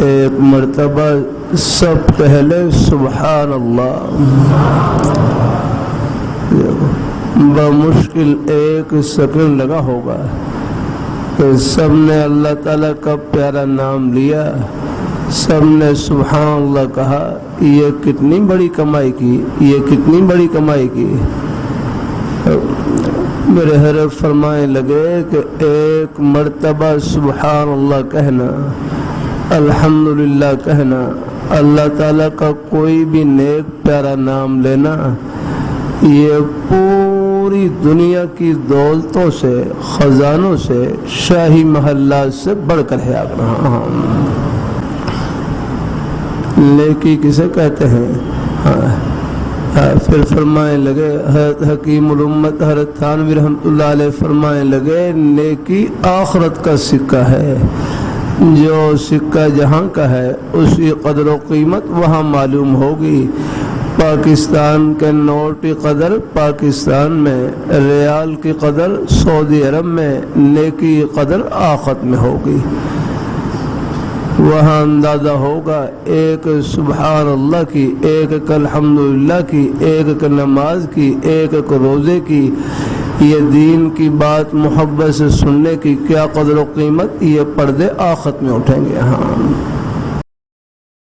ایک مرتبہ سب کہہ لیں سبحان اللہ۔ بمشکل ایک سیکنڈ لگا ہوگا کہ سب نے اللہ تعالیٰ کا پیارا نام لیا، سب نے سبحان اللہ کہا۔ یہ کتنی بڑی کمائی کی، یہ کتنی بڑی کمائی کی۔ میرے حضرت فرمائے لگے کہ ایک مرتبہ سبحان اللہ کہنا، الحمدللہ کہنا، اللہ تعالیٰ کا کوئی بھی نیک پیارا نام لینا، یہ پوری دنیا کی دولتوں سے، خزانوں سے، شاہی محلات سے بڑھ کر ہے۔ نیکی کسے کہتے ہیں؟ پھر فرمائے لگے حضرت حکیم الامت حضرت تھانوی رحمۃ اللہ علیہ فرمائے لگے نیکی آخرت کا سکہ ہے، جو سکہ جہاں کا ہے اس کی قدر و قیمت وہاں معلوم ہوگی۔ پاکستان کے نوٹ کی قدر پاکستان میں، ریال کی قدر سعودی عرب میں، نیکی کی قدر آخرت میں ہوگی۔ وہاں اندازہ ہوگا ایک سبحان اللہ کی، ایک الحمدللہ کی، ایک نماز کی، ایک روزے کی، یہ دین کی بات محبت سے سننے کی کیا قدر و قیمت، یہ پردے آخرت میں اٹھیں گے۔